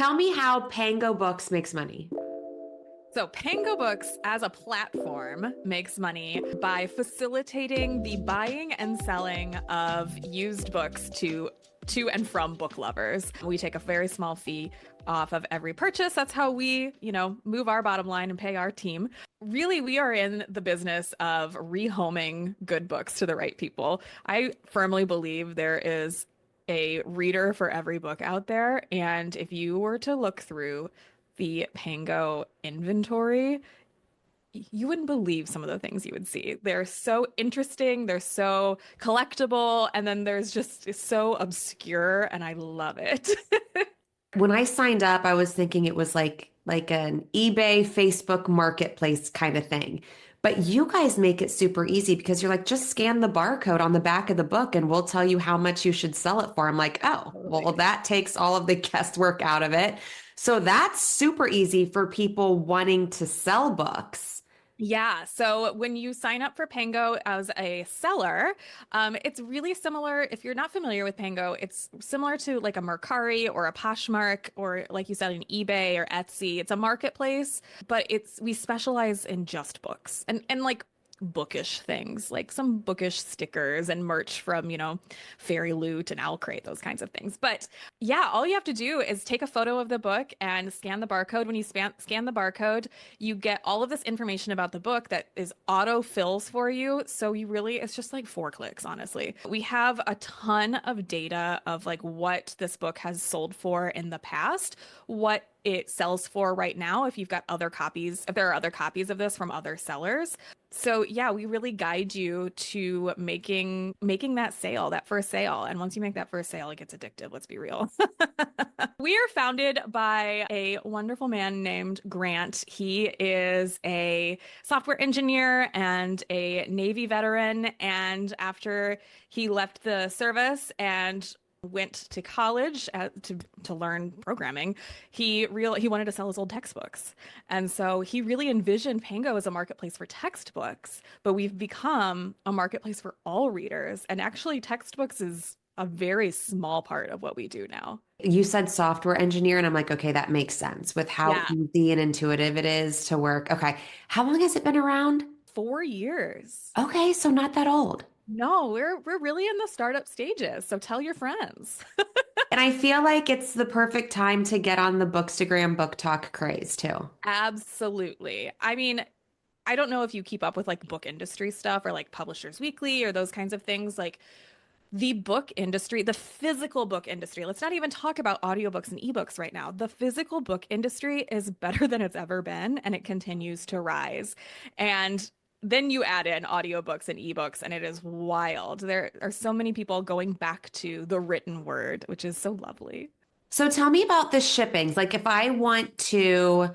Tell me how PangoBooks makes money. So, PangoBooks as a platform makes money by facilitating the buying and selling of used books to and from book lovers. We take a very small fee off of every purchase. That's how we, move our bottom line and pay our team. Really, we are in the business of rehoming good books to the right people. I firmly believe there is a reader for every book out there. And if you were to look through the Pango inventory, you wouldn't believe some of the things you would see. They're so interesting, they're so collectible, and then there's just so obscure, and I love it. When I signed up, I was thinking it was like an eBay, Facebook marketplace kind of thing. But you guys make it super easy because you're like, just scan the barcode on the back of the book and we'll tell you how much you should sell it for. I'm like, oh, well, Totally. that takes all of the guesswork out of it. So that's super easy for people wanting to sell books. Yeah, so when you sign up for Pango as a seller, it's really similar. If you're not familiar with Pango, it's similar to like a Mercari or a Poshmark or like you said, an eBay or Etsy. It's a marketplace, but we specialize in just books and like bookish things, like some bookish stickers and merch from, Fairy Loot and Owl Crate, those kinds of things. But yeah, all you have to do is take a photo of the book and scan the barcode. When you scan the barcode, you get all of this information about the book that is auto fills for you. So it's just like 4 clicks, honestly. We have a ton of data of like what this book has sold for in the past, what it sells for right now if you've got other copies, if there are other copies of this from other sellers. So yeah, we really guide you to making that sale, that first sale. And once you make that first sale, it gets addictive, let's be real. We are founded by a wonderful man named Grant. He is a software engineer and a Navy veteran. And after he left the service and went to college to learn programming, he wanted to sell his old textbooks. And so he really envisioned Pango as a marketplace for textbooks, but we've become a marketplace for all readers. And actually textbooks is a very small part of what we do now. You said software engineer, and I'm like, okay, that makes sense with how Yeah, easy and intuitive it is to work. Okay. How long has it been around? 4 years. Okay, so not that old. No, we're really in the startup stages. So tell your friends. And I feel like it's the perfect time to get on the Bookstagram book talk craze too. Absolutely. I mean, I don't know if you keep up with like book industry stuff or like Publishers Weekly or those kinds of things. Like the book industry, the physical book industry, let's not even talk about audiobooks and ebooks right now. The physical book industry is better than it's ever been, and it continues to rise. And then you add in audiobooks and ebooks, and it is wild. There are so many people going back to the written word, which is so lovely. So tell me about the shippings. Like if I want to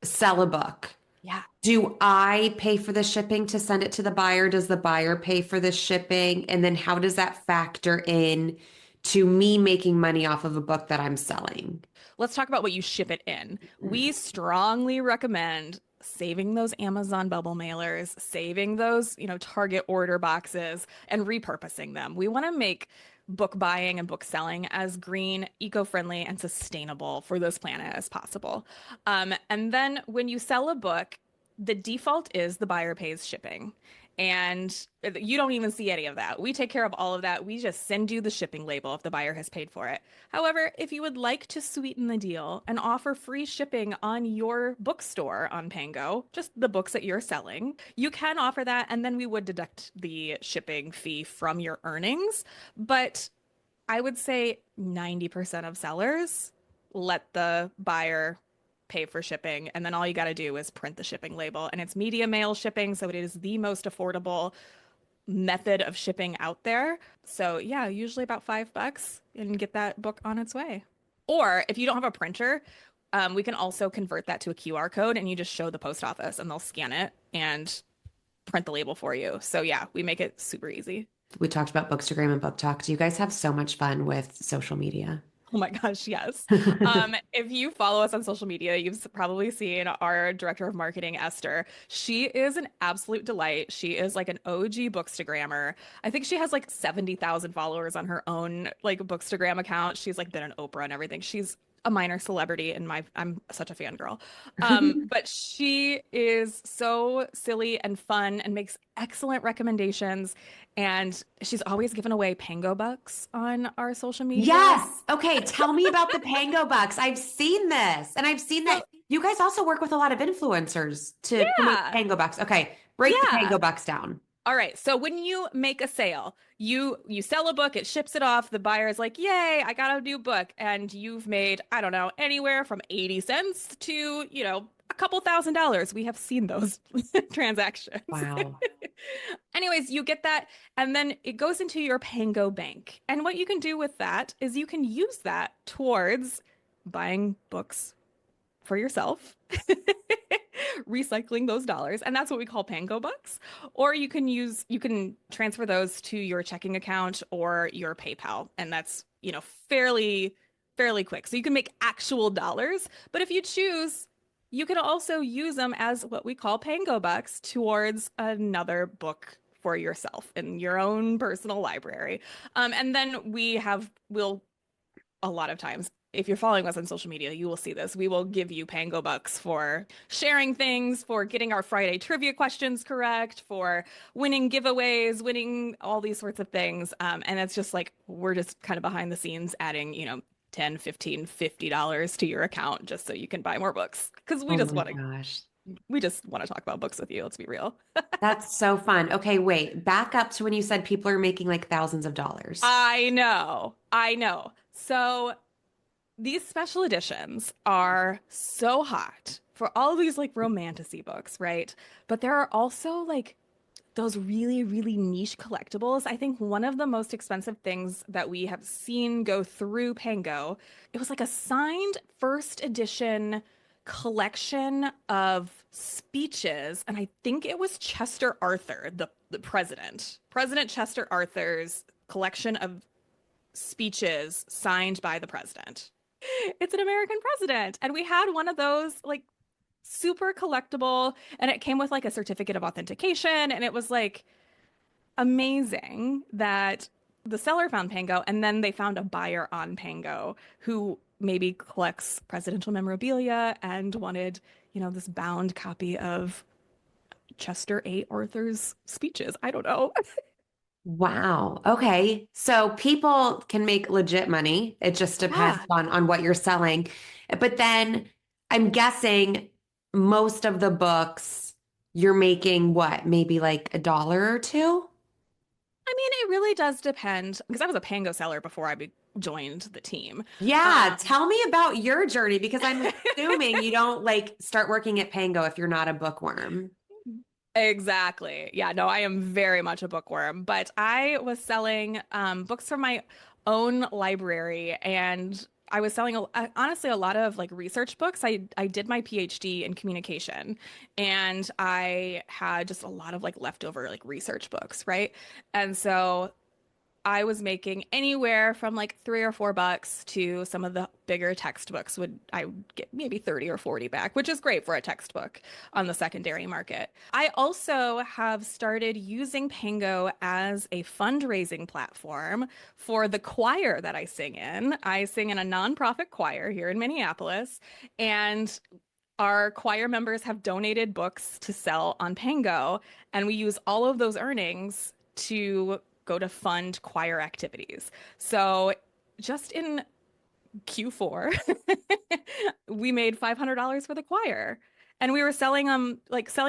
sell a book, Yeah. do I pay for the shipping to send it to the buyer? Does the buyer pay for the shipping? And then how does that factor in to me making money off of a book that I'm selling? Let's talk about what you ship it in. We strongly recommend saving those Amazon bubble mailers, saving those, Target order boxes and repurposing them. We want to make book buying and book selling as green, eco-friendly, and sustainable for this planet as possible. And then when you sell a book, the default is the buyer pays shipping. And you don't even see any of that. We take care of all of that. We just send you the shipping label if the buyer has paid for it. However, if you would like to sweeten the deal and offer free shipping on your bookstore on Pango, just the books that you're selling, you can offer that. And then we would deduct the shipping fee from your earnings. But I would say 90% of sellers let the buyer pay for shipping. And then all you got to do is print the shipping label. And it's media mail shipping. So it is the most affordable method of shipping out there. So yeah, usually about $5 and get that book on its way. Or if you don't have a printer, we can also convert that to a QR code and you just show the post office and they'll scan it and print the label for you. So yeah, we make it super easy. We talked about Bookstagram and Book Talk. Do you guys have so much fun with social media? Oh my gosh, yes. If you follow us on social media, you've probably seen our director of marketing, Esther. She is an absolute delight. She is like an OG Bookstagrammer. I think she has like 70,000 followers on her own like Bookstagram account. She's like been an Oprah and everything. She's a minor celebrity in my, I'm such a fangirl. But she is so silly and fun and makes excellent recommendations. And she's always given away PangoBucks on our social media. Yes. Okay. Tell me about the Pango Bucks. I've seen this, and I've seen that So you guys also work with a lot of influencers to promote yeah, Pango Bucks. Okay. Break the yeah. Pango Bucks down. All right. So when you make a sale, you sell a book, it ships it off, the buyer is like, "Yay, I got a new book." And you've made, I don't know, anywhere from 80 cents to, a couple $1,000s. We have seen those transactions. Wow. Anyways, you get that and then it goes into your Pango bank. And what you can do with that is you can use that towards buying books for yourself, recycling those dollars, and that's what we call Pango bucks. Or you can transfer those to your checking account or your PayPal, and that's, fairly quick. So you can make actual dollars, but if you choose, you can also use them as what we call Pango bucks towards another book for yourself in your own personal library. And then we'll a lot of times. If you're following us on social media, you will see this. We will give you Pango Bucks for sharing things, for getting our Friday trivia questions correct, for winning giveaways, winning all these sorts of things. And it's just like we're just kind of behind the scenes adding, 10, 15, $50 to your account just so you can buy more books. Because Oh my gosh. we just want to talk about books with you. Let's be real. That's so fun. Okay, wait. Back up to when you said people are making like thousands of dollars. I know. I know. So these special editions are so hot for all these like romantasy books, right? But there are also like those really, really niche collectibles. I think one of the most expensive things that we have seen go through Pango, it was like a signed first edition collection of speeches, and I think it was Chester Arthur, the president, President Chester Arthur's collection of speeches signed by the president. It's an American president. And we had one of those like super collectible, and it came with like a certificate of authentication. And it was like amazing that the seller found Pango and then they found a buyer on Pango who maybe collects presidential memorabilia and wanted, this bound copy of Chester A. Arthur's speeches. I don't know. Wow. Okay. So people can make legit money. It just depends Yeah. on what you're selling. But then I'm guessing most of the books you're making what? Maybe like a dollar or two? I mean, it really does depend because I was a Pango seller before joined the team. Yeah, Um, tell me about your journey because I'm assuming you don't like start working at Pango if you're not a bookworm. exactly. Yeah, no, I am very much a bookworm, but I was selling books from my own library and I was selling honestly a lot of like research books. I did my PhD in communication and I had just a lot of like leftover like research books, right? And so I was making anywhere from like $3 or $4 to some of the bigger textbooks I would get maybe 30 or 40 back, which is great for a textbook on the secondary market. I also have started using Pango as a fundraising platform for the choir that I sing in. I sing in a nonprofit choir here in Minneapolis, and our choir members have donated books to sell on Pango, and we use all of those earnings to go to fund choir activities. So just in Q4, we made $500 for the choir. And we were selling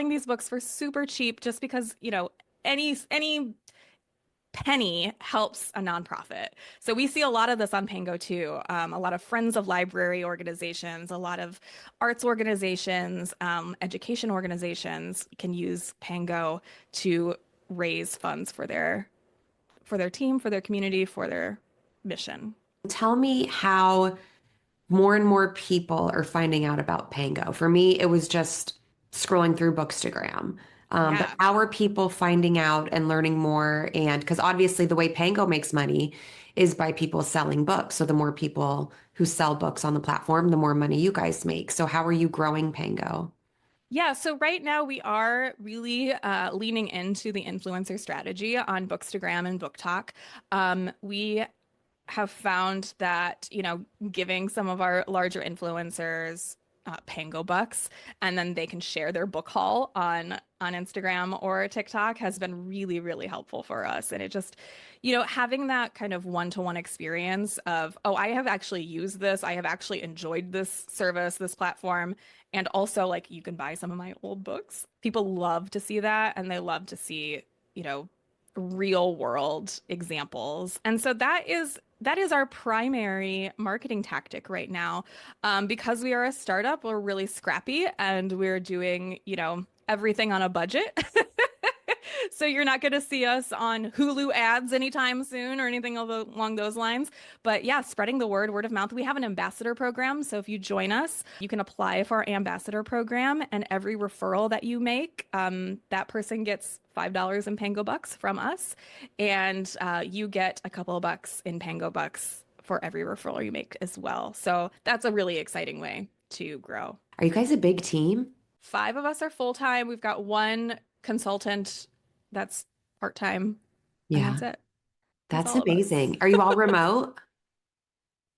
these books for super cheap just because, any penny helps a nonprofit. So we see a lot of this on Pango too. A lot of friends of library organizations, a lot of arts organizations, education organizations can use Pango to raise funds for their team, for their community, for their mission. Tell me how more and more people are finding out about Pango. For me, it was just scrolling through Bookstagram. But Yeah. how are people finding out and learning more? And because obviously the way Pango makes money is by people selling books. So the more people who sell books on the platform, the more money you guys make. So how are you growing Pango? Yeah, so right now we are really leaning into the influencer strategy on Bookstagram and Book Talk. We have found that, giving some of our larger influencers PangoBooks, and then they can share their book haul on Instagram or TikTok has been really, really helpful for us. And it just, having that kind of one-to-one experience of, oh, I have actually used this, I have actually enjoyed this service, this platform, and also like you can buy some of my old books. People love to see that, and they love to see, you know, real world examples. And so that is our primary marketing tactic right now. Because we are a startup, we're really scrappy and we're doing, everything on a budget. So you're not going to see us on Hulu ads anytime soon or anything along those lines. But yeah, spreading the word of mouth. We have an ambassador program. So if you join us, you can apply for our ambassador program, and every referral that you make, that person gets $5 in PangoBucks from us, and you get a couple of bucks in PangoBucks for every referral you make as well. So that's a really exciting way to grow. Are you guys a big team? 5 of us are full time. We've got one consultant that's part time, and Yeah, that's it. That's that's all of us. amazing. Are you all remote?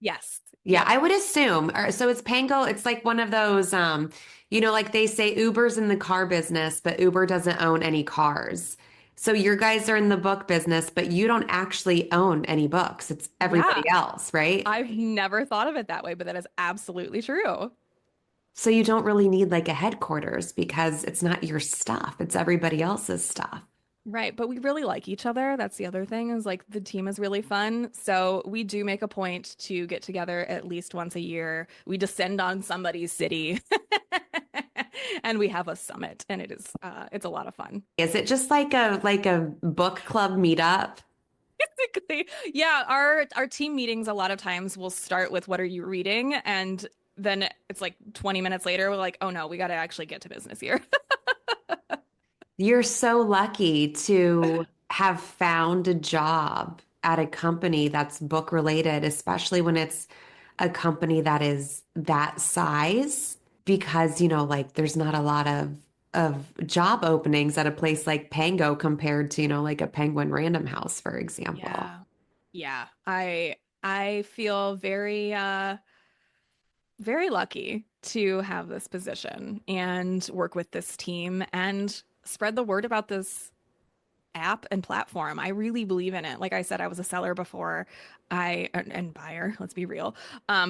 Yes. Yeah, Yep. I would assume. So it's Pango, it's like one of those, like they say Uber's in the car business, but Uber doesn't own any cars. So your guys are in the book business, but you don't actually own any books. It's everybody Yeah. else, right? I've never thought of it that way, but that is absolutely true. So you don't really need like a headquarters because it's not your stuff, it's everybody else's stuff. Right. But we really like each other. That's the other thing is like the team is really fun. So we do make a point to get together at least once a year. We descend on somebody's city and we have a summit, and it's a lot of fun. Is it just like a book club meetup? Basically, yeah, our team meetings a lot of times will start with what are you reading? And then it's like 20 minutes later, we're like, oh no, we got to actually get to business here. You're so lucky to have found a job at a company that's book related, especially when it's a company that is that size, because, like there's not a lot of job openings at a place like Pango compared to, like a Penguin Random House, for example. Yeah. Yeah. I feel very very lucky to have this position and work with this team and spread the word about this app and platform. I really believe in it. Like I said, I was a seller before and buyer, let's be real,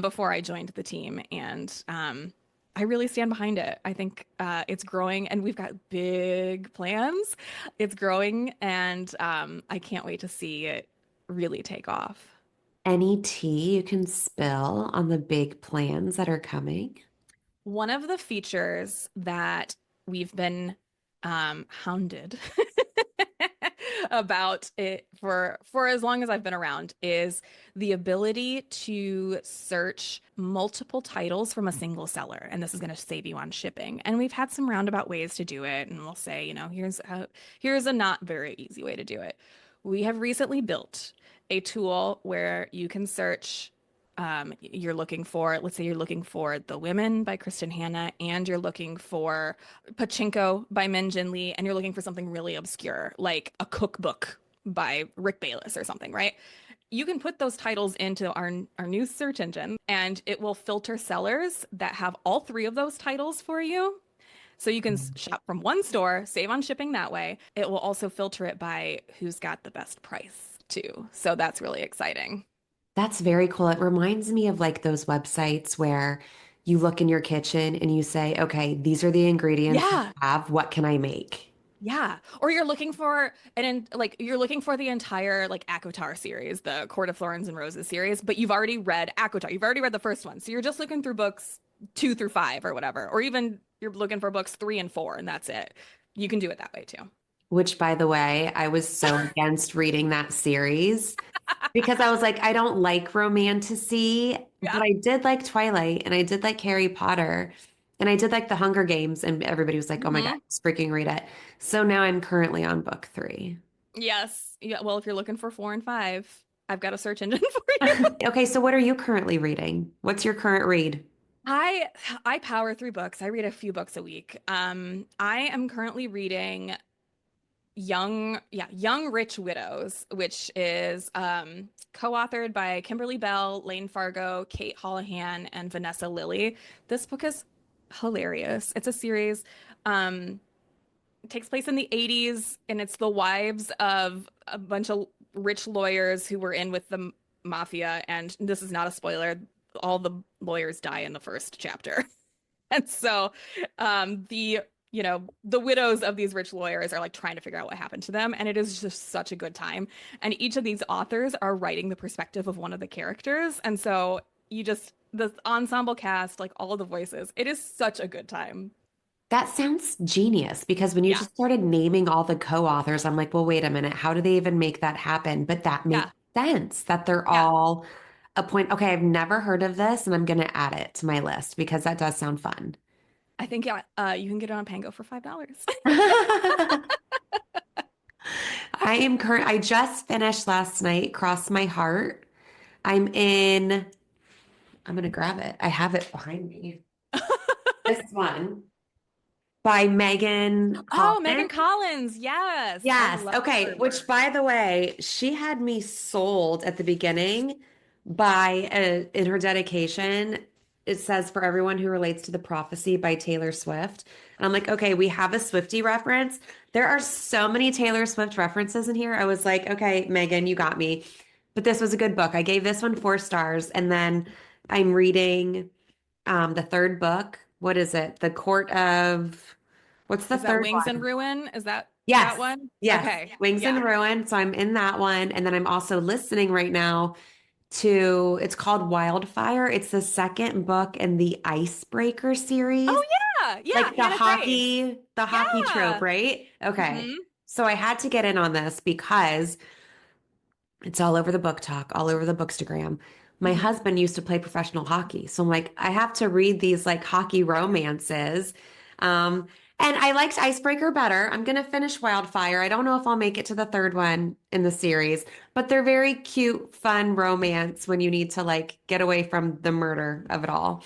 before I joined the team. And I really stand behind it. I think it's growing and we've got big plans. It's growing, and I can't wait to see it really take off. Any tea you can spill on the big plans that are coming? One of the features that we've been hounded about it for as long as I've been around is the ability to search multiple titles from a single seller. And this is going to save you on shipping. And we've had some roundabout ways to do it. And we'll say, here's a not very easy way to do it. We have recently built a tool where you can search. Let's say you're looking for The Women by Kristen Hanna, and you're looking for Pachinko by Min Jin Lee, and you're looking for something really obscure, like a cookbook by Rick Bayless or something, right? You can put those titles into our new search engine, and it will filter sellers that have all three of those titles for you. So you can shop from one store, save on shipping that way. It will also filter it by who's got the best price too. So that's really exciting. That's very cool. It reminds me of like those websites where you look in your kitchen and you say, okay, these are the ingredients Yeah. I have. What can I make? Yeah. Or you're looking for you're looking for the entire like ACOTAR series, the Court of Thorns and Roses series, but you've already read ACOTAR. You've already read the first one. So you're just looking through books 2 through 5 or whatever. Or even you're looking for books 3 and 4, and that's it. You can do it that way too. Which, by the way, I was so against reading that series because I was like, I don't like romantasy, but Yeah. I did like Twilight and I did like Harry Potter and I did like The Hunger Games. And everybody was like, oh my God, Hmm. just freaking read it. So now I'm currently on book 3. Yes. Yeah. Well, if you're looking for 4 and 5, I've got a search engine for you. Okay, so what are you currently reading? What's your current read? I I power through books. I read a few books a week. I am currently reading Young Rich Widows, which is co-authored by Kimberly Bell, Lane Fargo, Kate Holohan, and Vanessa Lilly. This book is hilarious. It's a series. It takes place in the 80s, and it's the wives of a bunch of rich lawyers who were in with the mafia. And this is not a spoiler. All the lawyers die in the first chapter. And so the widows of these rich lawyers are like trying to figure out what happened to them. And it is just such a good time. And each of these authors are writing the perspective of one of the characters. And so the ensemble cast, like all of the voices, it is such a good time. That sounds genius because when you Yeah. just started naming all the co-authors, I'm like, well, wait a minute, how do they even make that happen? But that makes Yeah. sense that they're Yeah. all a point. Okay, I've never heard of this and I'm going to add it to my list because that does sound fun. I think you can get it on Pango for $5. I just finished last night, Cross My Heart. I'm gonna grab it. I have it behind me. This one by Megan Oh, Collins. Megan Collins. Yes. I Yes. love Okay. her Which, work. by the way, she had me sold at the beginning by in her dedication. It says for everyone who relates to the prophecy by Taylor Swift. And I'm like, okay, we have a Swiftie reference. There are so many Taylor Swift references in here. I was like, okay, Megan, you got me. But this was a good book. I gave this one 4 stars. And then I'm reading the third book. What is it? The Court of, what's the Is that third Wings and one? Ruin? Is that Yes, one? yes. Okay. Wings and Yeah. Ruin. So I'm in that one. And then I'm also listening right now to, it's called Wildfire. It's the second book in the Icebreaker series. Oh yeah. Yeah. Like Hannah Grace. the hockey trope, Yeah. right? Okay. Hmm. So I had to get in on this because it's all over the book talk, all over the bookstagram. My Hmm. husband used to play professional hockey. So I'm like, I have to read these like hockey romances. Um, and I liked Icebreaker better. I'm going to finish Wildfire. I don't know if I'll make it to the third one in the series, but they're very cute, fun romance when you need to like get away from the murder of it all.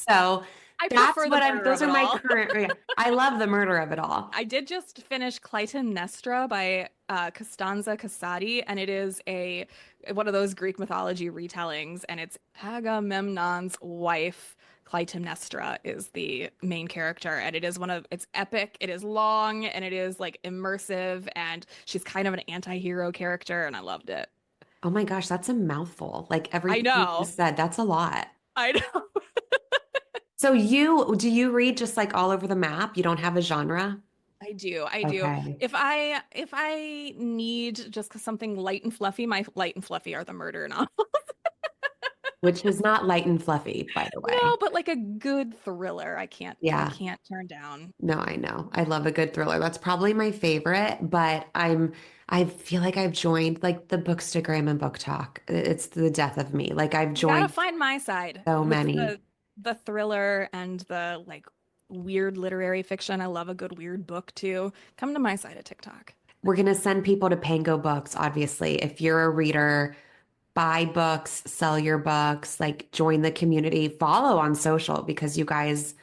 So I prefer the murder those of are it my all. current, yeah, I love the murder of it all. I did just finish Clytemnestra by Costanza Casati, and it is a one of those Greek mythology retellings, and it's Agamemnon's wife. Clytemnestra is the main character, and it's epic, it is long, and it is like immersive, and she's kind of an anti-hero character, and I loved it. Oh my gosh, that's a mouthful. Like I everything you know, just said, that's a lot. I know. So do you read just like all over the map? You don't have a genre? I do. I do. Okay. If I need just something light and fluffy, my light and fluffy are the murder novels. Which is not light and fluffy, by the way. No, but like a good thriller, I Yeah. can't turn down. No, I know. I love a good thriller. That's probably my favorite, but I feel like I've joined like the Bookstagram and Book Talk. It's the death of me. Like I've You gotta joined find my side so with many. the thriller and the like weird literary fiction. I love a good weird book too. Come to my side of TikTok. We're gonna send people to Pango Books, obviously. If you're a reader, buy books, sell your books, like join the community, follow on social because you guys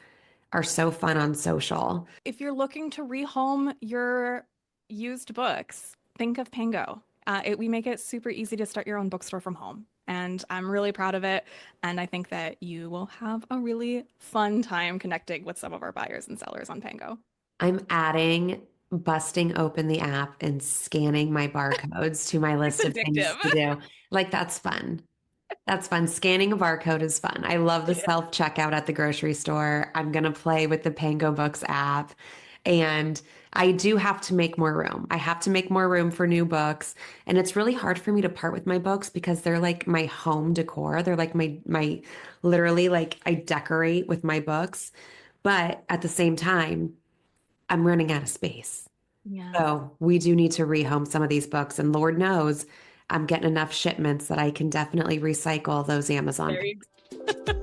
are so fun on social. If you're looking to rehome your used books, think of Pango. We make it super easy to start your own bookstore from home. And I'm really proud of it. And I think that you will have a really fun time connecting with some of our buyers and sellers on Pango. I'm adding busting open the app and scanning my barcodes to my It's list of addictive. things to do. Like that's fun. That's fun. Scanning a barcode is fun. I love the It is. self-checkout at the grocery store. I'm gonna play with the Pango Books app. And I do have to make more room. I have to make more room for new books. And it's really hard for me to part with my books because they're like my home decor. They're like my literally like I decorate with my books. But at the same time, I'm running out of space. Yeah. So we do need to rehome some of these books. And Lord knows I'm getting enough shipments that I can definitely recycle those Amazon. There you go.